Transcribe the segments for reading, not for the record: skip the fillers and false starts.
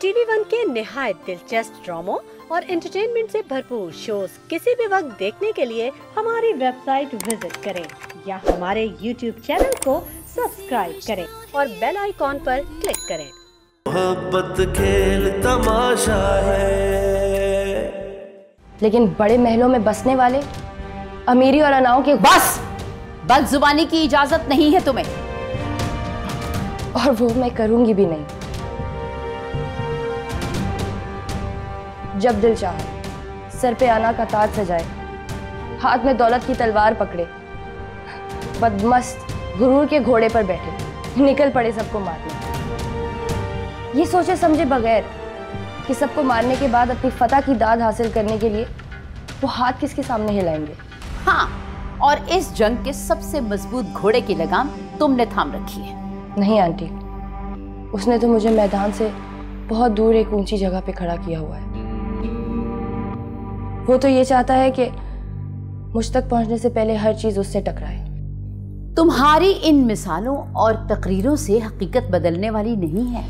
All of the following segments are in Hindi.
टीवी वन के निहायत दिलचस्प ड्रामों और एंटरटेनमेंट से भरपूर शोज किसी भी वक्त देखने के लिए हमारी वेबसाइट विजिट करें या हमारे YouTube चैनल को सब्सक्राइब करें और बेल आइकॉन पर क्लिक करें। मोहब्बत खेल तमाशा है, लेकिन बड़े महलों में बसने वाले अमीरी और अनाओं के बस बदजुबानी की इजाजत नहीं है तुम्हें, और वो मैं करूंगी भी नहीं। जब दिल चाहे सर पे आना का ताज सजाए, हाथ में दौलत की तलवार पकड़े, बदमस्त गुरूर के घोड़े पर बैठे निकल पड़े सबको मारने। ये सोचे समझे बगैर कि सबको मारने के बाद अपनी फतह की दाद हासिल करने के लिए वो हाथ किसके सामने हिलाएंगे। हाँ, और इस जंग के सबसे मजबूत घोड़े की लगाम तुमने थाम रखी है। नहीं आंटी, उसने तो मुझे मैदान से बहुत दूर एक ऊंची जगह पे खड़ा किया हुआ है। वो तो ये चाहता है कि मुझ तक पहुंचने से पहले हर चीज उससे टकराए। तुम्हारी इन मिसालों और तकरीरों से हकीकत बदलने वाली नहीं है।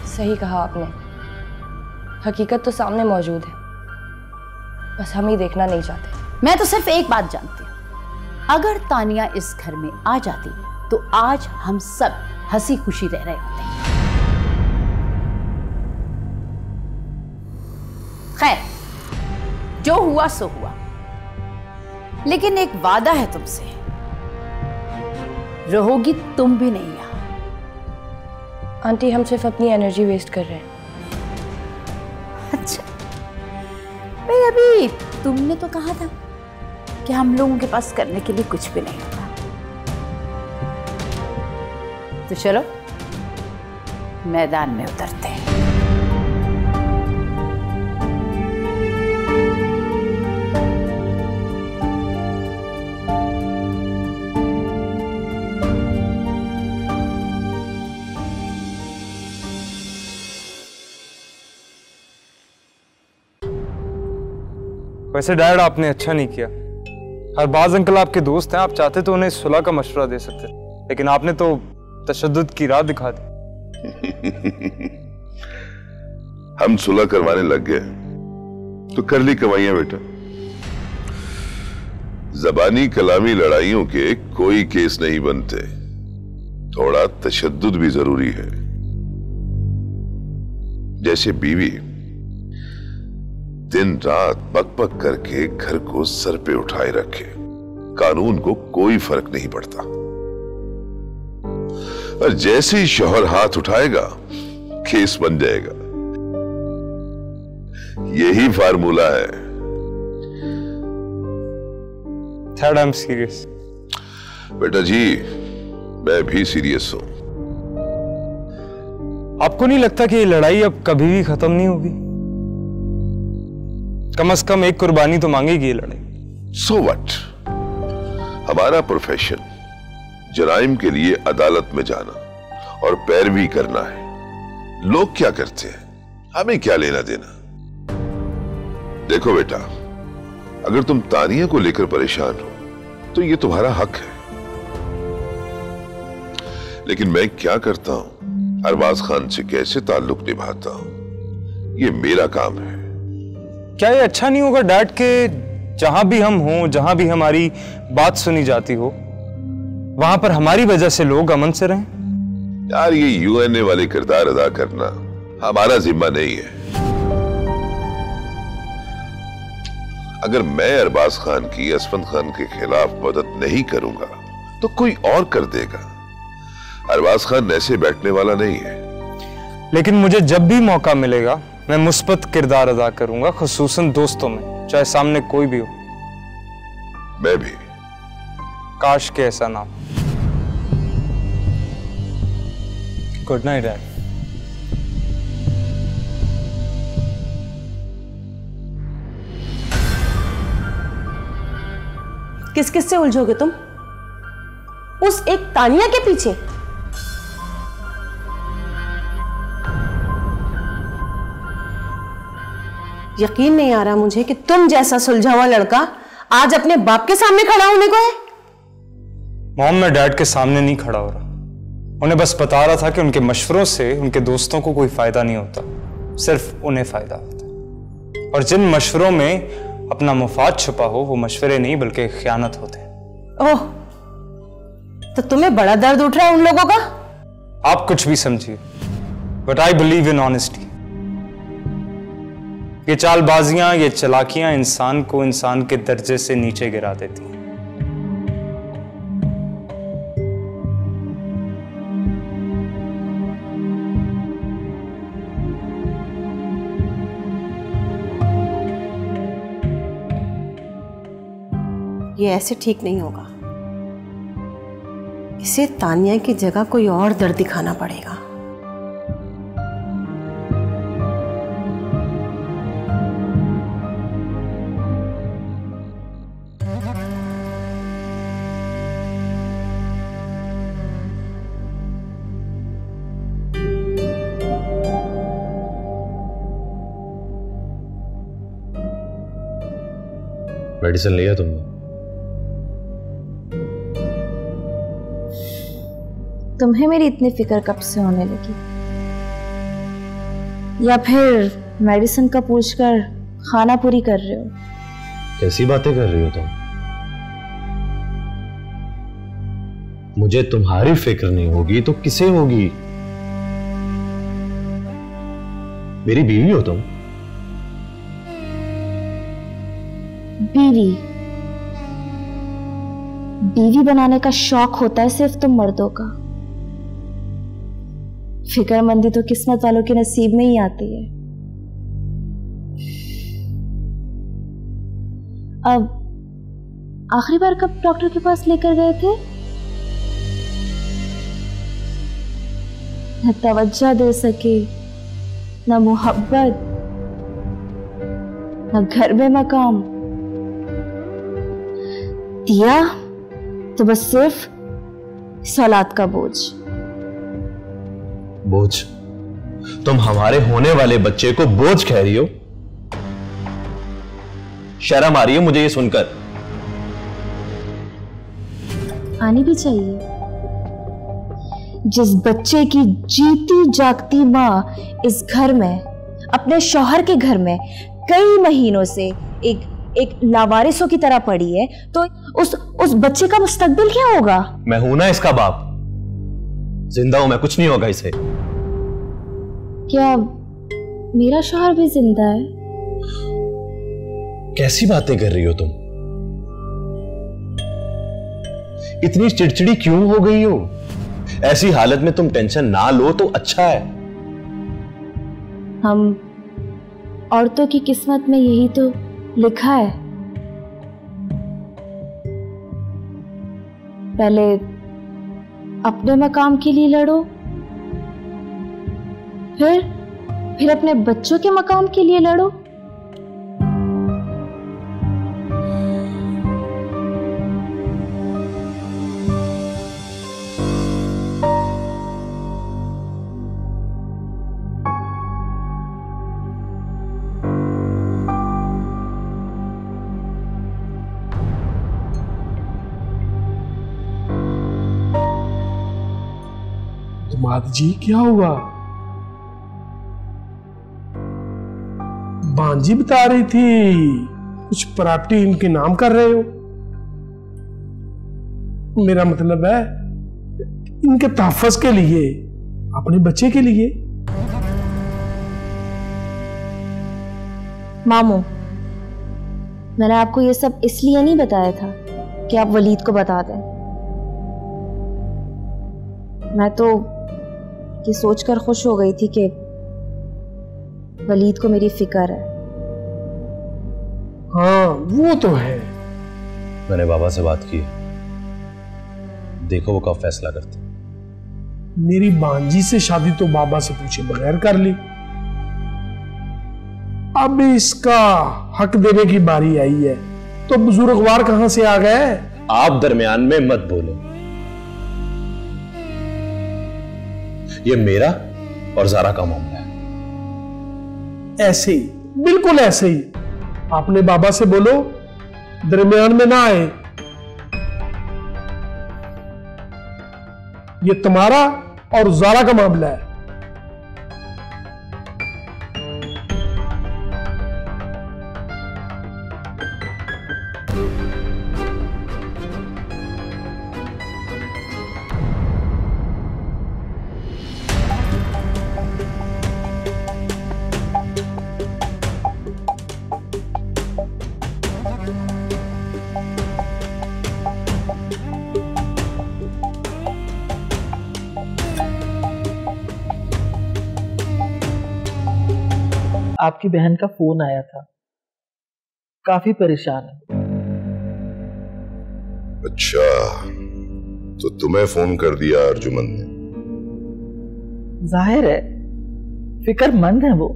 सही कहा आपने, हकीकत तो सामने मौजूद है, बस हम ही देखना नहीं चाहते। मैं तो सिर्फ एक बात जानती हूँ, अगर तानिया इस घर में आ जाती तो आज हम सब हंसी खुशी रह रहे होते। खैर, जो हुआ सो हुआ, लेकिन एक वादा है तुमसे, रहोगी तुम भी नहीं यहां। आंटी, हम सिर्फ अपनी एनर्जी वेस्ट कर रहे हैं। अच्छा भाई, अभी तुमने तो कहा था कि हम लोगों के पास करने के लिए कुछ भी नहीं होता। तो चलो मैदान में उतरते हैं। वैसे डैड, आपने अच्छा नहीं किया। अरबाज अंकल आपके दोस्त हैं, आप चाहते तो उन्हें सुलह का मशवरा दे सकते, लेकिन आपने तो तशद्दुद की राह दिखा दी। हम सुलह करवाने लग गए तो कर ली कमाइयां बेटा। जबानी कलामी लड़ाइयों के कोई केस नहीं बनते, थोड़ा तशद्दुद भी जरूरी है। जैसे बीवी दिन रात बक बक करके घर को सर पे उठाए रखे, कानून को कोई फर्क नहीं पड़ता, और जैसे ही शौहर हाथ उठाएगा केस बन जाएगा। यही फार्मूला है। Dad, I'm serious. बेटा जी, मैं भी सीरियस हूं। आपको नहीं लगता कि ये लड़ाई अब कभी भी खत्म नहीं होगी? कम से कम एक कुर्बानी तो मांगेगी ये लड़ाई। So what? हमारा प्रोफेशन जराइम के लिए अदालत में जाना और पैरवी करना है। लोग क्या करते हैं, हमें क्या लेना देना। देखो बेटा, अगर तुम तानिया को लेकर परेशान हो तो ये तुम्हारा हक है, लेकिन मैं क्या करता हूं, अरबाज खान से कैसे ताल्लुक निभाता हूं, ये मेरा काम है। क्या ये अच्छा नहीं होगा डैड के जहां भी हम हों, जहां भी हमारी बात सुनी जाती हो, वहां पर हमारी वजह से लोग अमन से रहें? यार, ये यूएनए वाले किरदार अदा करना हमारा जिम्मा नहीं है। अगर मैं अरबाज खान की असफंद खान के खिलाफ मदद नहीं करूंगा तो कोई और कर देगा। अरबाज खान ऐसे बैठने वाला नहीं है। लेकिन मुझे जब भी मौका मिलेगा मैं मुस्बत किरदार अदा करूंगा, खुसूसन दोस्तों में, चाहे सामने कोई भी हो। मैं भी। काश के ऐसा ना हो। Good night dad. किस किस से उलझोगे तुम? उस एक तानिया के पीछे? यकीन नहीं आ रहा मुझे कि तुम जैसा सुलझा हुआ लड़का आज अपने बाप के सामने खड़ा होने को है। मॉम, मैं डैड के सामने नहीं खड़ा हो रहा, उन्हें बस बता रहा था कि उनके मशवरों से उनके दोस्तों को कोई फायदा नहीं होता। सिर्फ उन्हें फायदा होता है, और जिन मशवरों में अपना मुफाद छुपा हो वो मशवरे नहीं बल्कि खयानत होते हैं। ओह, तो तुम्हें बड़ा दर्द उठ रहा है उन लोगों का? आप कुछ भी समझिए, but I believe in honesty. ये चालबाजियां, ये चालाकियां इंसान को इंसान के दर्जे से नीचे गिरा देती हैं। ये ऐसे ठीक नहीं होगा। इसे तानिया की जगह कोई और दर्द दिखाना पड़ेगा। मेडिसिन लिया तुमने? तुम्हें मेरी इतनी फिक्र कब से होने लगी? या फिर मेडिसिन का पूछकर खाना पूरी कर रहे हो? कैसी बातें कर रही हो तुम? मुझे तुम्हारी फिक्र नहीं होगी तो किसे होगी? मेरी बीवी हो तुम। बीवी? बीवी बनाने का शौक होता है सिर्फ तुम मर्दों का। फिक्रमंदी तो किस्मत वालों के नसीब में ही आती है। अब आखिरी बार कब डॉक्टर के पास लेकर गए थे? न तवज्जो दे सके, न मोहब्बत, न घर में मकाम दिया, तो बस सिर्फ सलाद का बोझ। बोझ? तुम हमारे होने वाले बच्चे को बोझ कह रही हो? शर्म आ रही है मुझे ये सुनकर। आनी भी चाहिए। जिस बच्चे की जीती जागती मां इस घर में, अपने शौहर के घर में कई महीनों से एक लावारिसों की तरह पड़ी है, तो उस बच्चे का मुस्तकबिल क्या होगा? मैं हूं ना इसका बाप। जिंदा हूं मैं, कुछ नहीं होगा इसे। क्या मेरा शौहर भी जिंदा है? कैसी बातें कर रही हो तुम? इतनी चिड़चिड़ी क्यों हो गई हो? ऐसी हालत में तुम टेंशन ना लो तो अच्छा है। हम औरतों की किस्मत में यही तो लिखा है। पहले अपने मकाम के लिए लड़ो, फिर अपने बच्चों के मकाम के लिए लड़ो। माता जी क्या हुआ? बांजी बता रही थी कुछ प्रॉपर्टी इनके नाम कर रहे हो। मेरा मतलब है इनके तहफ़्फ़ुज़ के लिए, अपने बच्चे के लिए। मामू, मैंने आपको ये सब इसलिए नहीं बताया था कि आप वलीद को बता दें। मैं तो ये सोचकर खुश हो गई थी कि वलीद को मेरी फिक्र है। हाँ वो तो है। मैंने बाबा से बात की, देखो वो कब फैसला करते। मेरी बांजी से शादी तो बाबा से पूछे बगैर कर ली। अब इसका हक देने की बारी आई है, तो बुजुर्गवार कहां से आ गए? आप दरमियान में मत बोलो। ये मेरा और ज़ारा का मामला है। ऐसे ही, बिल्कुल ऐसे ही। आपने बाबा से बोलो दरमियान में ना आए। ये तुम्हारा और ज़ारा का मामला है। आपकी बहन का फोन आया था, काफी परेशान है। अच्छा, तो तुम्हें फोन कर दिया अर्जुमंद ने? जाहिर है फिक्रमंद है वो।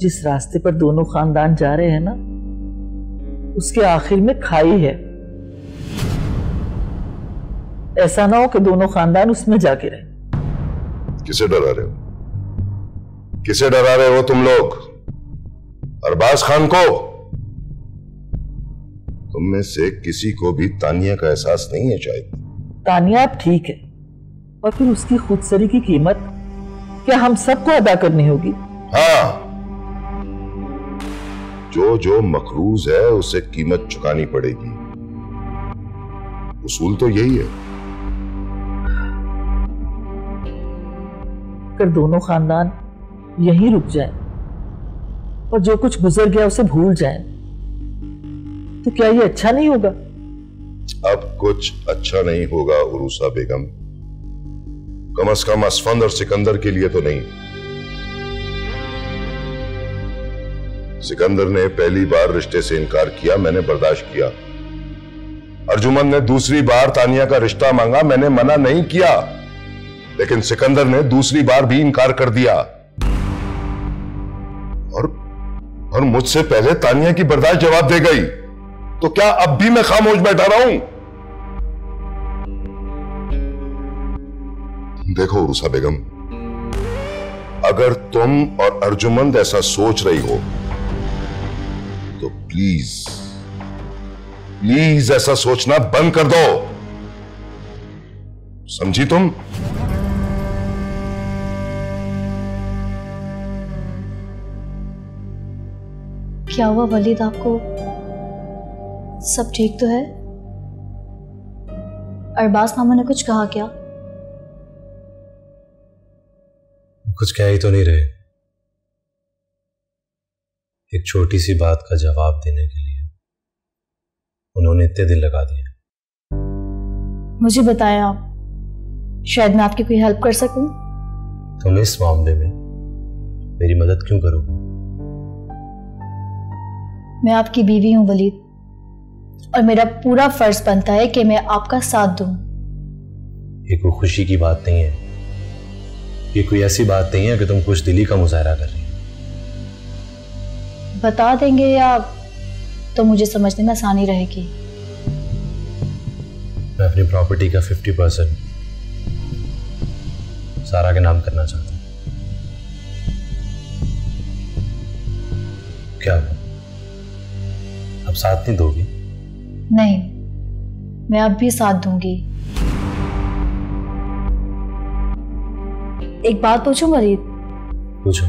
जिस रास्ते पर दोनों खानदान जा रहे हैं ना, उसके आखिर में खाई है। ऐसा ना हो कि दोनों खानदान उसमें जाके रहे। किसे डरा रहे हो? किसे डरा रहे हो तुम लोग? अरबाज खान को? तुम में से किसी को भी तानिया का एहसास नहीं है शायद। तानिया अब ठीक है, और फिर उसकी खुदसरी की कीमत क्या हम सबको अदा करनी होगी? हाँ, जो मखरूज है उसे कीमत चुकानी पड़ेगी। उसूल तो यही है। अगर दोनों खानदान यहीं रुक जाए और जो कुछ गुजर गया उसे भूल जाए, तो क्या ये अच्छा नहीं होगा? अब कुछ अच्छा नहीं होगा उरूसा बेगम, कम से कम असफंद और सिकंदर के लिए तो नहीं। सिकंदर ने पहली बार रिश्ते से इनकार किया, मैंने बर्दाश्त किया। अर्जुमंद ने दूसरी बार तानिया का रिश्ता मांगा, मैंने मना नहीं किया। लेकिन सिकंदर ने दूसरी बार भी इनकार कर दिया। और मुझसे पहले तानिया की बर्दाश्त जवाब दे गई, तो क्या अब भी मैं खामोश बैठा रहा हूं? देखो उरूसा बेगम, अगर तुम और अर्जुमंद ऐसा सोच रही हो तो प्लीज ऐसा सोचना बंद कर दो। समझी तुम? क्या हुआ वलीद, आपको सब ठीक तो है? अरबाज मामा ने कुछ कहा क्या? कुछ कह ही तो नहीं रहे। एक छोटी सी बात का जवाब देने के लिए उन्होंने इतने दिन लगा दिए। मुझे बताएं आप, शायद मैं आपकी कोई हेल्प कर सकूं। तुम इस मामले में मेरी मदद क्यों करोगे? मैं आपकी बीवी हूं वलीद, और मेरा पूरा फर्ज बनता है कि मैं आपका साथ दूं। ये कोई खुशी की बात नहीं है, ये कोई ऐसी बात नहीं है कि तुम कुछ दिली का मुजाहरा कर रही हो। बता देंगे या तो मुझे समझने में आसानी रहेगी। मैं अपनी प्रॉपर्टी का 50% सारा के नाम करना चाहता हूं। क्या हुआ, अब साथ नहीं दोगी? नहीं, मैं अब भी साथ दूंगी। एक बात पूछूं वलीद? पूछो।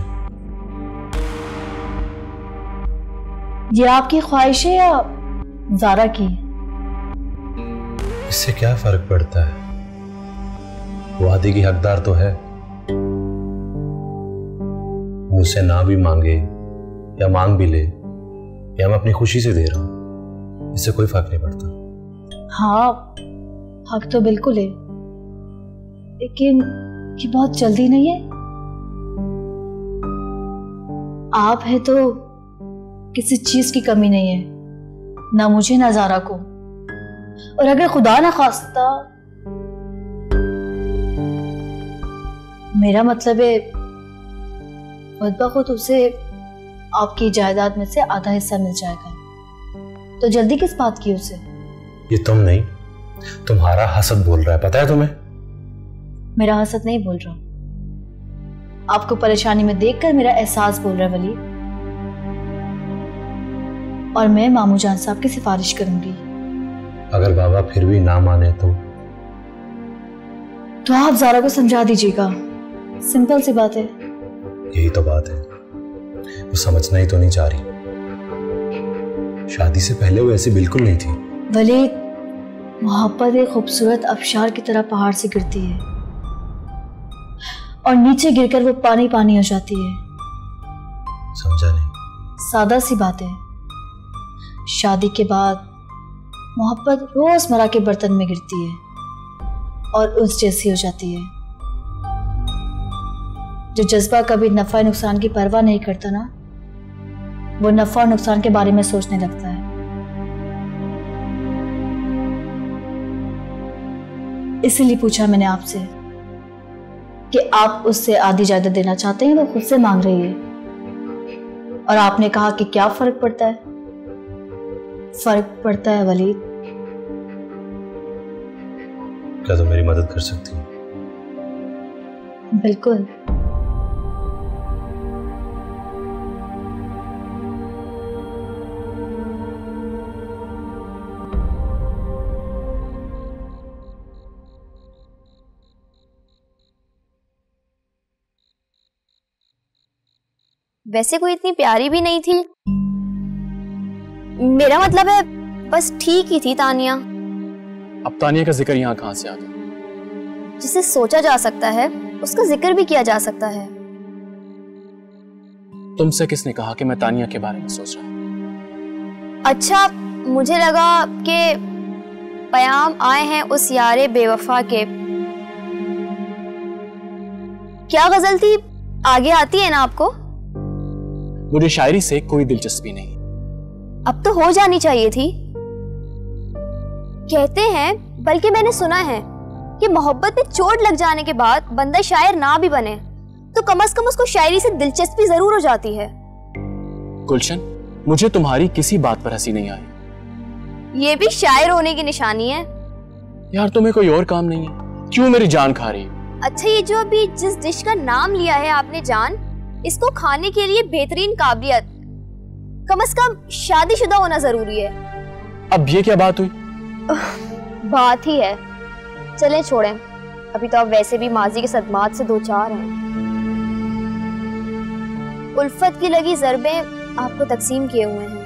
ये आपकी ख्वाहिश है या ज़ारा की? इससे क्या फर्क पड़ता है? वादे की हकदार तो है। मुझसे ना भी मांगे या मांग भी ले, या मैं अपनी खुशी से दे रहा हूं, इससे कोई फर्क नहीं पड़ता। हाँ, हक तो बिल्कुल है, लेकिन ये बहुत जल्दी नहीं है। आप है तो किसी चीज की कमी नहीं है, ना मुझे ना ज़ारा को। और अगर खुदा ना खास्ता, मेरा मतलब है खुद उसे आपकी जायदाद में से आधा हिस्सा मिल जाएगा, तो जल्दी किस बात की उसे? ये तुम नहीं, तुम्हारा हसद बोल रहा है, पता है तुम्हें? मेरा हसद नहीं बोल रहा, आपको परेशानी में देखकर मेरा एहसास बोल रहा है वली। और मैं मामू जान साहब की सिफारिश करूंगी। अगर बाबा फिर भी ना माने तो आप ज़ारा को समझा दीजिएगा, सिंपल सी बात है। यही तो बात है, वो समझना ही तो नहीं चाह रही। शादी से पहले वो ऐसी बिल्कुल नहीं थी। वली, मोहब्बत एक खूबसूरत अबशार की तरह पहाड़ से गिरती है और नीचे गिरकर वो पानी पानी हो जाती है। समझा नहीं। सादा सी बात है, शादी के बाद मोहब्बत रोजमर्रा के बर्तन में गिरती है और उस जैसी हो जाती है। जो जज्बा कभी नफा नुकसान की परवाह नहीं करता ना, वो नफा और नुकसान के बारे में सोचने लगता है। इसीलिए पूछा मैंने आपसे कि आप उससे आधी जायदाद देना चाहते हैं, वो खुद से मांग रही है। और आपने कहा कि क्या फर्क पड़ता है? फर्क पड़ता है वलीद। क्या तुम मेरी मदद कर सकती हो? बिल्कुल। वैसे कोई इतनी प्यारी भी नहीं थी, मेरा मतलब है बस ठीक ही थी तानिया। अब तानिया का जिक्र यहाँ कहाँ से आ गया? जिसे सोचा जा सकता है उसका जिक्र भी किया जा सकता है। तुमसे किसने कहा कि मैं तानिया के बारे में सोच रहा? अच्छा, मुझे लगा कि पयाम आए हैं उस यारे बेवफा के। क्या गजल थी, आगे आती है ना आपको? मुझे शायरी से कोई दिलचस्पी नहीं। अब तो हो जानी चाहिए थी। कहते हैं, बल्कि मैंने सुना है कि मोहब्बत में चोट लग जाने के बाद बंदा शायर ना भी बने तो कम से कम उसको शायरी से दिलचस्पी जरूर हो जाती है। गुलशन, मुझे तुम्हारी किसी बात पर हंसी नहीं आई। ये भी शायर होने की निशानी है। यार तुम्हें कोई और काम नहीं है, क्यों मेरी जान खा रही हो? अच्छा, ये जो अभी जिस डिश का नाम लिया है आपने जान, इसको खाने के लिए बेहतरीन काबिलियत, कम से कम शादीशुदा होना जरूरी है। अब ये क्या बात हुई? बात ही है। चलें छोड़ें, अभी तो आप वैसे भी माजी के सदमात से दो चार हैं। उल्फत की लगी ज़रबें आपको तकसीम किए हुए हैं।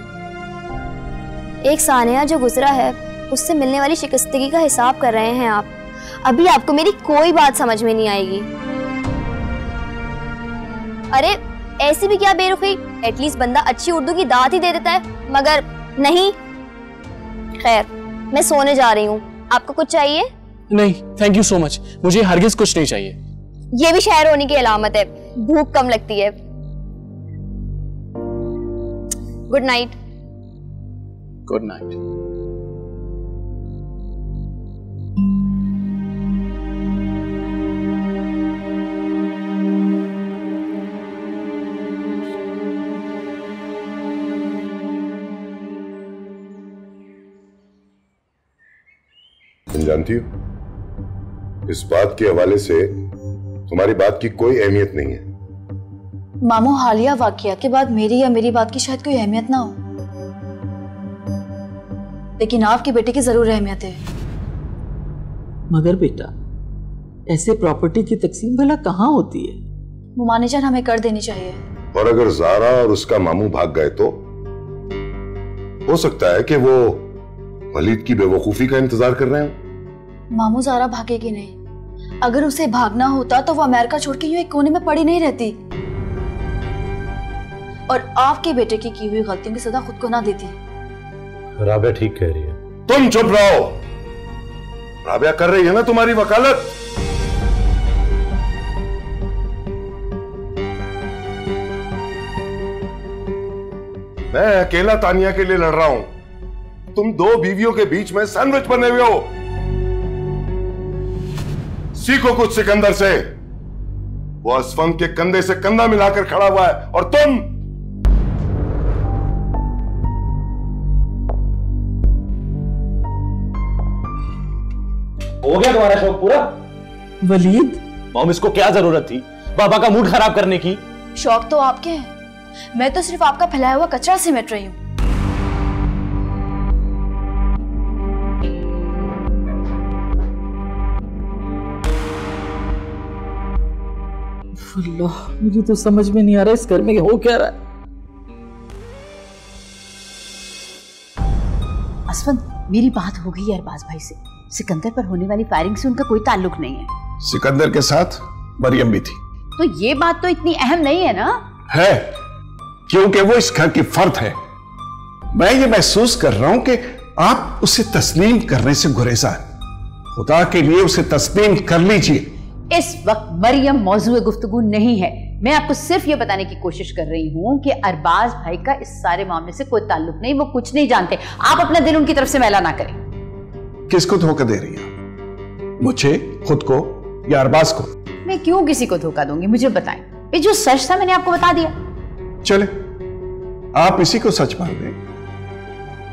एक सानिया जो गुजरा है उससे मिलने वाली शिकस्तगी का हिसाब कर रहे हैं आप। अभी आपको मेरी कोई बात समझ में नहीं आएगी। अरे ऐसी भी क्या बेरुखी, एटलीस्ट बंदा अच्छी उर्दू की दात ही दे देता है, मगर नहीं। खैर, मैं सोने जा रही हूँ। आपको कुछ चाहिए? नहीं, थैंक यू सो मच, मुझे हरगिज कुछ नहीं चाहिए। ये भी शायर होने की अलामत है, भूख कम लगती है। Good night. Good night. तुम जानती हो, इस बात के हवाले से तुम्हारी बात की कोई अहमियत नहीं है। मामू, हालिया वाकया के बाद मेरी या मेरी बात की शायद कोई अहमियत ना हो, लेकिन आपके बेटे की जरूर अहमियत है। मगर बेटा, ऐसे प्रॉपर्टी की तकसीम भला कहाँ होती है? मुमाने जान, हमें कर देनी चाहिए। और अगर ज़ारा और उसका मामू भाग गए तो हो सकता है कि वो वलीद की बेवकूफी का इंतजार कर रहे हो। मामू, ज़ारा भागेगी नहीं। अगर उसे भागना होता तो वो अमेरिका छोड़ के यूं एक कोने में पड़ी नहीं रहती और आपके बेटे की हुई गलतियों की सजा खुद को ना देती। राबिया ठीक कह रही है। तुम चुप रहो। राबिया कर रही है ना तुम्हारी वकालत। मैं अकेला तानिया के लिए लड़ रहा हूं, तुम दो बीवियों के बीच में सैंडविच बने हुए हो। सीखो कुछ सिकंदर से। वो असफंग के कंधे से कंधा मिलाकर खड़ा हुआ है और तुम हो गया तुम्हारा शौक पूरा? वलीद, मॉम, इसको क्या जरूरत थी बाबा का मूड खराब करने की? शौक तो आपके हैं, मैं तो सिर्फ आपका फैलाया हुआ कचरा सिमट रही हूँ। अल्लाह, मुझे तो समझ में नहीं आ रहा इस घर में हो क्या रहा है। असफंद, मेरी बात हो गई अरबाज भाई से। सिकंदर पर होने वाली फायरिंग से उनका कोई ताल्लुक नहीं है। सिकंदर के साथ मरियम भी थी। तो ये बात तो इतनी अहम नहीं है ना? है, क्योंकि वो इस घर की फर्द है। मैं ये महसूस कर रहा हूं कि आप उसे तस्लीम करने से गुरेजा हैं। खुदा के लिए उसे तस्लीम कर लीजिए। इस वक्त मरियम मौजूए गुफ्तगू नहीं है। मैं आपको सिर्फ ये बताने की कोशिश कर रही हूँ कि अरबाज भाई का इस सारे मामले से कोई ताल्लुक नहीं, वो कुछ नहीं जानते। आप अपना दिल उनकी तरफ से मैला ना करें। किसको धोखा दे रही है? मुझे, खुद को या अरबाज को? मैं क्यों किसी को धोखा दूंगी, मुझे बताएं। ये जो सच था मैंने आपको बता दिया। चले, आप इसी को सच मान लें।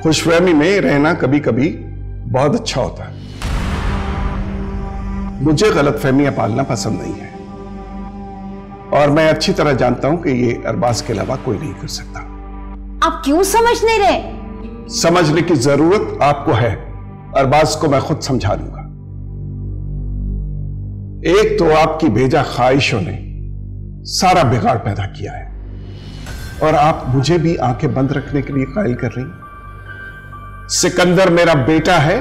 खुशफहमी में रहना कभी कभी बहुत अच्छा होता है। मुझे गलतफहमियां पालना पसंद नहीं है और मैं अच्छी तरह जानता हूं कि ये अरबाज के अलावा कोई नहीं कर सकता। आप क्यों समझ नहीं रहे? समझने की जरूरत आपको है। अरबाज को मैं खुद समझा दूंगा। एक तो आपकी बेजा ख्वाहिशों ने सारा बिगाड़ पैदा किया है और आप मुझे भी आंखें बंद रखने के लिए कायल कर रही हैं। सिकंदर मेरा बेटा है,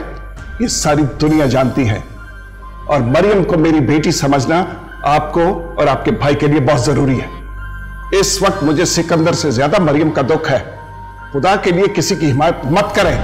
ये सारी दुनिया जानती है और मरियम को मेरी बेटी समझना आपको और आपके भाई के लिए बहुत जरूरी है। इस वक्त मुझे सिकंदर से ज्यादा मरियम का दुख है। खुदा के लिए किसी की हिमायत मत करें।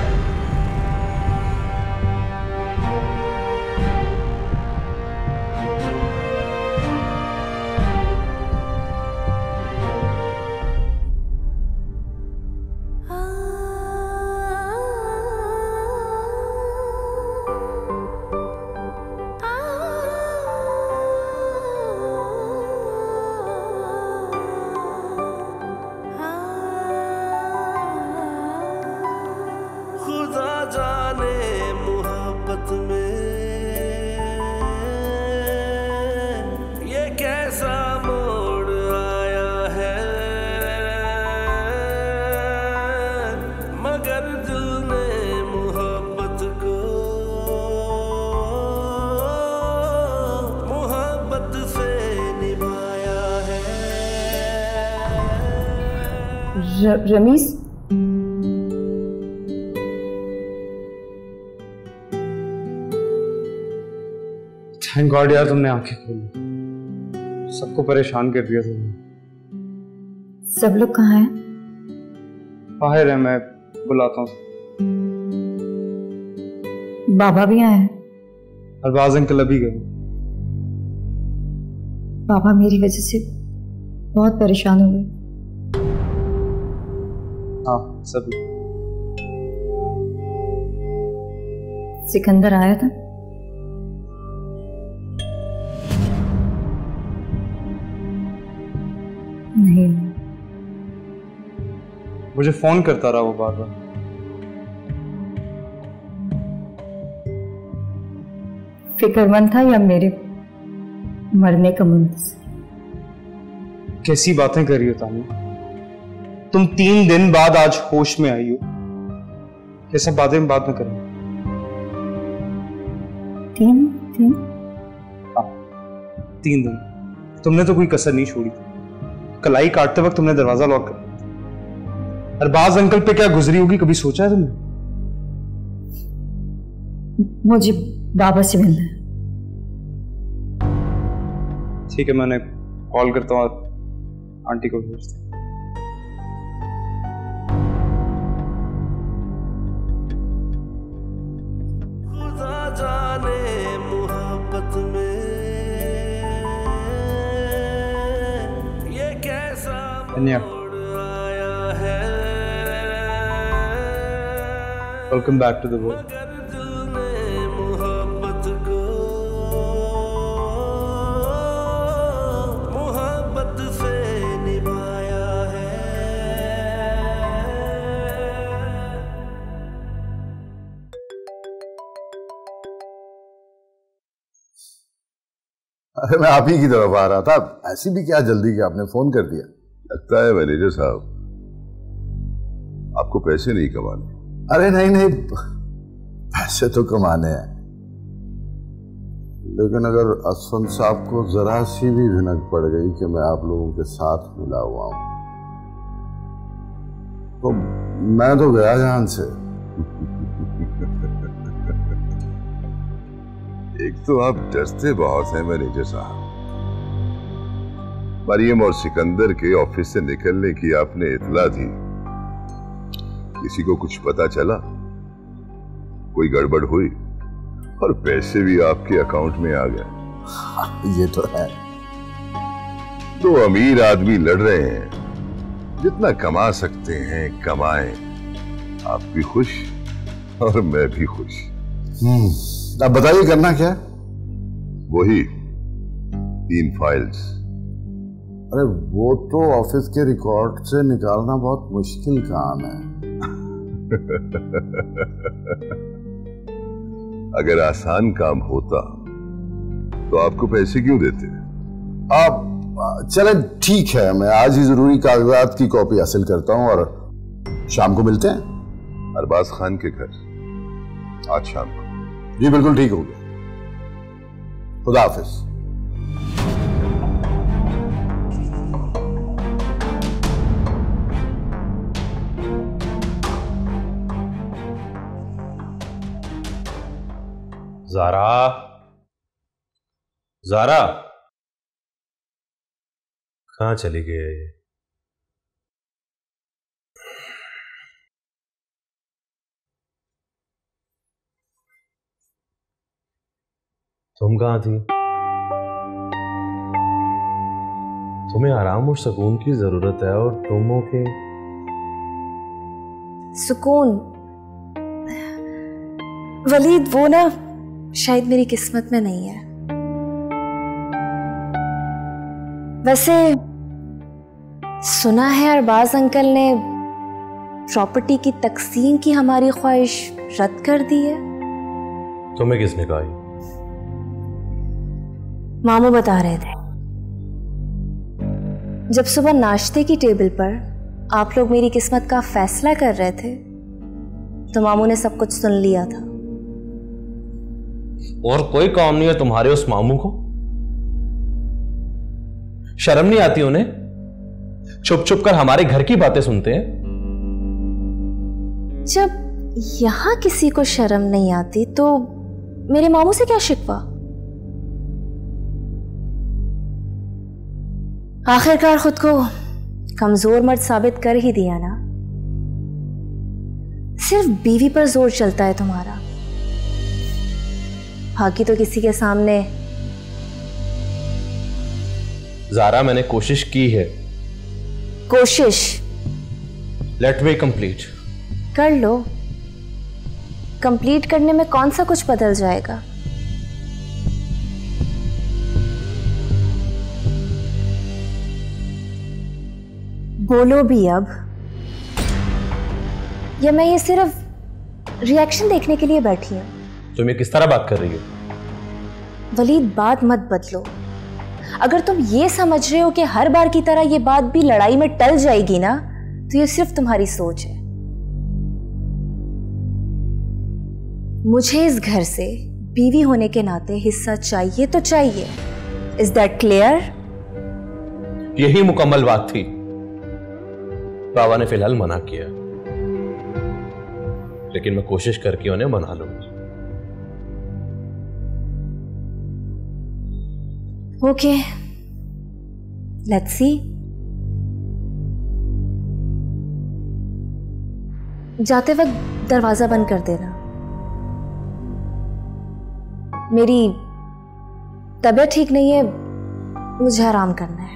रमीज, थैंक गॉड यार तुमने आंखें खोली। सबको परेशान कर दिया तुमने। सब लोग कहाँ हैं? बाहर है, मैं बुलाता हूँ। बाबा भी आए हैं? अरबाज अंकल अभी गए। बाबा मेरी वजह से बहुत परेशान हो गए। हाँ सभी। सिकंदर आया था? नहीं। मुझे फोन करता रहा वो बार बार। फिक्रमंद था या मेरे मरने का मुंतज़िर? कैसी बातें कर रही हो तानिया? तुम 3 दिन बाद आज होश में आई हो। ये सब बातें हम बाद में करेंगे। 3 दिन? हाँ 3 दिन। तुमने तो कोई कसर नहीं छोड़ी। कलाई काटते वक्त तुमने दरवाजा लॉक कर दिया। अरबाज अंकल पे क्या गुजरी होगी, कभी सोचा है तुमने? मुझे बाबा से मिलना है। ठीक है, मैंने कॉल करता हूँ और आंटी को भेजता हूँ। Welcome back to the world. अरे मैं आप ही की तरफ आ रहा था। ऐसी भी क्या जल्दी कि आपने फोन कर दिया? लगता है मैनेजर साहब आपको पैसे नहीं कमाने। अरे नहीं, पैसे तो कमाने हैं, लेकिन अगर असफंद साहब को जरा सी भी भिनक पड़ गई कि मैं आप लोगों के साथ मिला हुआ हूं तो मैं तो गया जान से। एक तो आप डरते बहुत हैं मैनेजर साहब। मरियम और सिकंदर के ऑफिस से निकलने की आपने इतला दी, किसी को कुछ पता चला? कोई गड़बड़ हुई और पैसे भी आपके अकाउंट में आ गए? ये तो है। दो अमीर आदमी लड़ रहे हैं, जितना कमा सकते हैं कमाएं। आप भी खुश और मैं भी खुश। अब बताइए करना क्या है? वही 3 फाइल्स। अरे वो तो ऑफिस के रिकॉर्ड से निकालना बहुत मुश्किल काम है। अगर आसान काम होता तो आपको पैसे क्यों देते? आप चले ठीक है, मैं आज ही जरूरी कागजात की कॉपी हासिल करता हूं और शाम को मिलते हैं अरबाज खान के घर आज शाम को। जी बिल्कुल ठीक हो गया। खुदा हाफिज। ज़ारा, ज़ारा कहाँ चली गई है ये? तुम कहाँ थी? तुम्हें आराम और सुकून की जरूरत है और तुम हो के सुकून वलीद, वो ना शायद मेरी किस्मत में नहीं है। वैसे सुना है अरबाज अंकल ने प्रॉपर्टी की तकसीम की हमारी ख्वाहिश रद्द कर दी है। तुम्हें किसने कहा? मामू बता रहे थे। जब सुबह नाश्ते की टेबल पर आप लोग मेरी किस्मत का फैसला कर रहे थे तो मामू ने सब कुछ सुन लिया था। और कोई काम नहीं है तुम्हारे उस मामू को? शर्म नहीं आती उन्हें? चुप चुप कर हमारे घर की बातें सुनते हैं। जब यहां किसी को शर्म नहीं आती तो मेरे मामू से क्या शिकवा? आखिरकार खुद को कमजोर मर्द साबित कर ही दिया ना। सिर्फ बीवी पर जोर चलता है तुम्हारा, बाकी तो किसी के सामने। ज़ारा मैंने कोशिश की है। कोशिश लेट मी कंप्लीट। कर लो। कंप्लीट करने में कौन सा कुछ बदल जाएगा? बोलो भी अब, या मैं ये सिर्फ रिएक्शन देखने के लिए बैठी हूं? तुम ये किस तरह बात कर रही हो? वलीद बात मत बदलो। अगर तुम ये समझ रहे हो कि हर बार की तरह ये बात भी लड़ाई में टल जाएगी ना, तो ये सिर्फ तुम्हारी सोच है। मुझे इस घर से बीवी होने के नाते हिस्सा चाहिए तो चाहिए। Is that clear? यही मुकम्मल बात थी। बाबा ने फिलहाल मना किया, लेकिन मैं कोशिश करके उन्हें मना लूंगा। Okay, let's see. जाते वक्त दरवाजा बंद कर देना। मेरी तबीयत ठीक नहीं है, मुझे आराम करना है।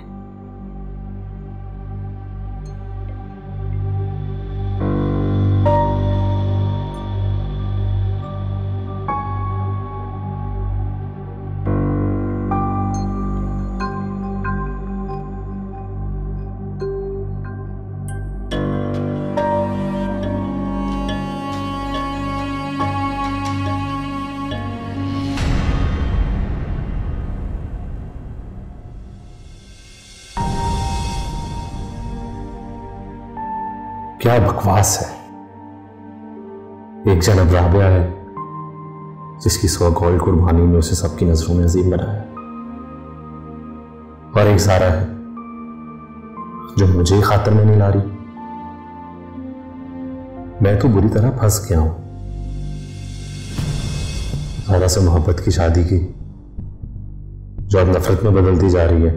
क्या बकवास है। एक जनाब राबिया है जिसकी सौ गोल्ड कुर्बानी ने उसे सबकी नजरों में अजीम बनाया, और एक ज़ारा है जो मुझे ही खातर में नहीं ला रही। मैं तो बुरी तरह फंस गया हूं। ज़ारा से मोहब्बत की शादी की जो अब नफरत में बदलती जा रही है,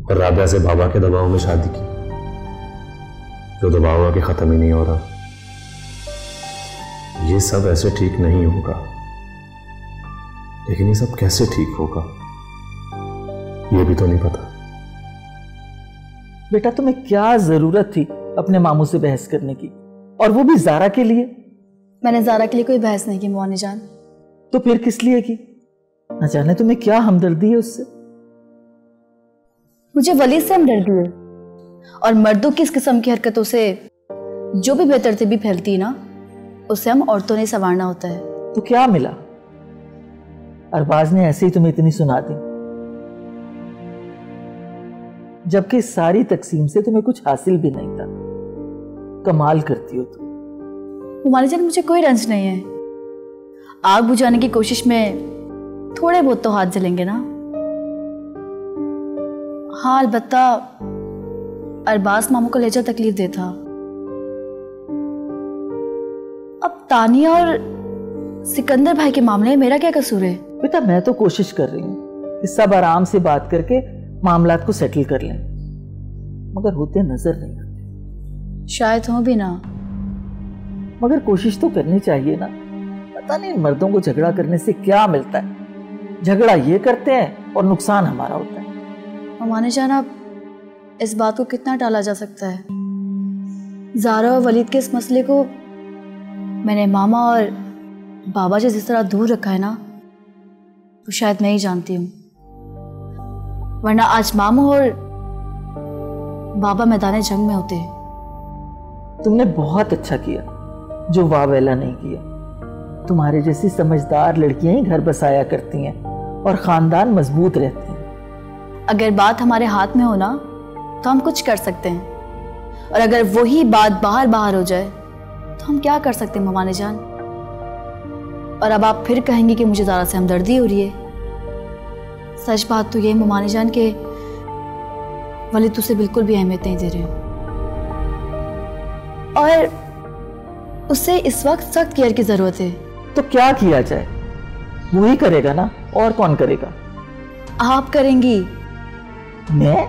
और राबिया से बाबा के दबाव में शादी की जो दबाव आके खत्म ही नहीं हो रहा। ये सब ऐसे ठीक नहीं होगा। लेकिन ये सब कैसे ठीक होगा ये भी तो नहीं पता। बेटा तुम्हें क्या जरूरत थी अपने मामू से बहस करने की, और वो भी ज़ारा के लिए? मैंने ज़ारा के लिए कोई बहस नहीं की मोनी जान। तो फिर किस लिए की? न जाने तुम्हें क्या हमदर्दी है उससे। मुझे वलीद से हमदर्दी है, और मर्दों की इस किस्म की हरकतों से जो भी बेतरतीबी फैलती है ना, उससे हम औरतों ने संवारना होता है। तो क्या मिला? अरबाज ने ऐसे ही तुम्हें इतनी सुना दी, जबकि सारी तकसीम से तुम्हें कुछ हासिल भी नहीं था। कमाल करती हो तुम। हुमायूं जान, मुझे कोई रंज नहीं है। आग बुझाने की कोशिश में थोड़े बहुत तो हाथ जलेंगे ना। हाँ, अलबत्ता अरबाज मामू को लेजा तकलीफ देता। अब तानिया और सिकंदर भाई के मामले में मेरा क्या कसूर है? बेटा मैं तो कोशिश कर रही हूँ कि सब आराम से बात करके मामलात को सेटल कर लें, मगर होते नजर नहीं आते। शायद हो भी ना, मगर कोशिश तो करनी चाहिए ना। पता नहीं मर्दों को झगड़ा करने से क्या मिलता है। झगड़ा ये करते हैं और नुकसान हमारा होता है। माने जाना, इस बात को कितना टाला जा सकता है? ज़ारा और वलीद के इस मसले को मैंने मामा और बाबा से जिस तरह दूर रखा है ना, तो शायद मैं ही जानती हूँ, वरना आज मामू और बाबा मैदान जंग में होते। तुमने बहुत अच्छा किया जो वावेला नहीं किया। तुम्हारे जैसी समझदार लड़कियां ही घर बसाया करती हैं और खानदान मजबूत रहते हैं। अगर बात हमारे हाथ में हो ना, तो हम कुछ कर सकते हैं, और अगर वही बात बाहर हो जाए तो हम क्या कर सकते हैं ममाने जान? और अब आप फिर कहेंगे कि मुझे ज़ारा से हमदर्दी हो रही है। सच बात तो ये ममाने जान के वलीद तुझसे बिल्कुल भी अहमियत नहीं दे रहे, और उससे इस वक्त सख्त केयर की जरूरत है। तो क्या किया जाए? वो ही करेगा ना, और कौन करेगा? आप करेंगी। मैं?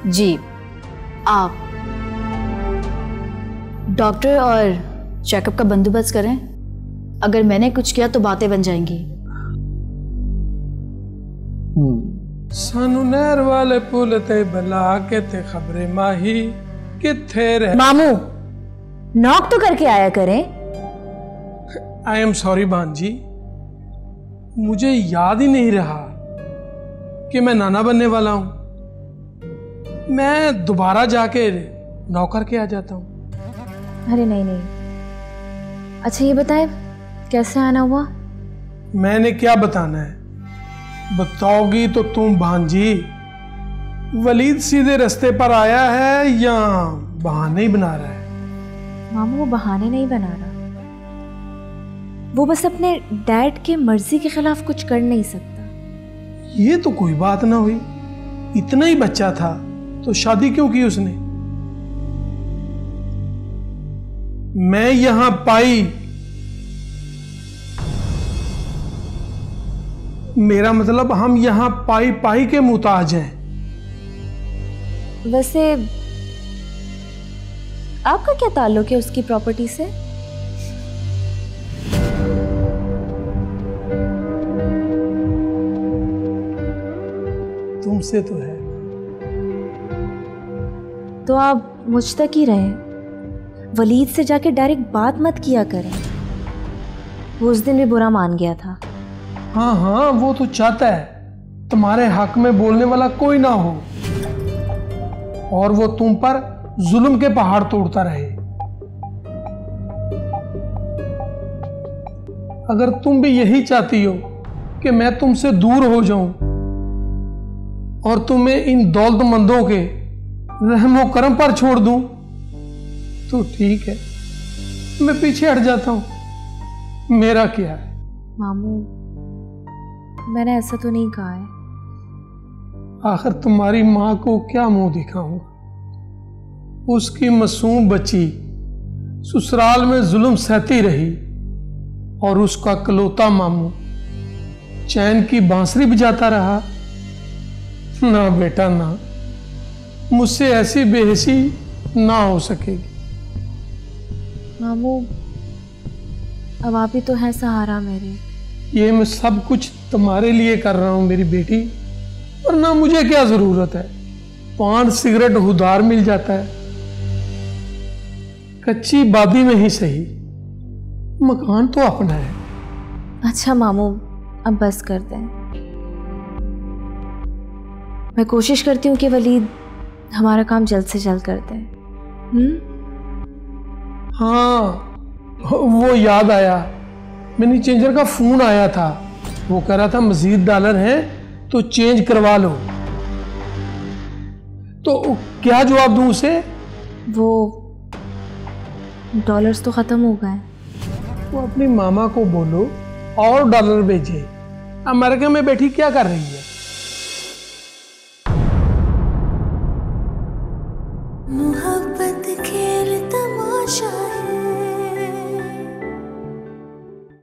जी आप। डॉक्टर और चेकअप का बंदोबस्त करें। अगर मैंने कुछ किया तो बातें बन जाएंगी। सानू नहर वाले पुल ते बला के ते खबरे माही किथे रह। मामू नॉक तो करके आया करें। आई एम सॉरी बहन जी, मुझे याद ही नहीं रहा कि मैं नाना बनने वाला हूं। मैं दोबारा जाके नॉक करके आ जाता हूं। अरे नहीं। अच्छा ये बताए कैसे आना हुआ? मैंने क्या बताना है? बताओगी तो तुम भांजी। वलीद सीधे रास्ते पर आया है या बहाने ही बना रहा है? मामू वो बहाने नहीं बना रहा, वो बस अपने डैड के मर्जी के खिलाफ कुछ कर नहीं सकता। ये तो कोई बात ना हुई। इतना ही बच्चा था तो शादी क्यों की उसने? मैं यहां पाई, मेरा मतलब हम यहां पाई पाई के मुताज हैं। वैसे आपका क्या ताल्लुक है उसकी प्रॉपर्टी से? तुमसे तो है। तो आप मुझ तक ही रहें। वलीद से जाके डायरेक्ट बात मत किया करें, वो उस दिन भी बुरा मान गया था। हाँ हाँ, वो तो चाहता है तुम्हारे हक में बोलने वाला कोई ना हो, और वो तुम पर जुल्म के पहाड़ तोड़ता रहे। अगर तुम भी यही चाहती हो कि मैं तुमसे दूर हो जाऊं और तुम्हें इन दौलतमंदों के रहमो करम पर छोड़ दूं, तो ठीक है, मैं पीछे हट जाता हूं। मेरा क्या है? मामू मैंने ऐसा तो नहीं कहा है। आखिर तुम्हारी मां को क्या मुंह दिखाऊंगा? उसकी मासूम बच्ची ससुराल में जुल्म सहती रही, और उसका कलौता मामू चैन की बांसुरी बजाता रहा। ना बेटा ना, मुझसे ऐसी बेहिसी ना हो सकेगी। मामू अब आप ही तो हैं सहारा मेरे। ये मैं सब कुछ तुम्हारे लिए कर रहा हूं मेरी बेटी, वरना मुझे क्या जरूरत है। पान सिगरेट उधार मिल जाता है, कच्ची बादी में ही सही, मकान तो अपना है। अच्छा मामू, अब बस कर दें। मैं कोशिश करती हूँ कि वलीद हमारा काम जल्द से जल्द कर दें। हाँ, वो याद आया, मनी चेंजर का फोन आया था। वो कह रहा था मजीद डॉलर हैं तो चेंज करवा लो। तो क्या जवाब दूं उसे? वो डॉलर्स तो खत्म हो गए। वो अपनी मामा को बोलो और डॉलर भेजे। अमेरिका में बैठी क्या कर रही है? मुहब्बत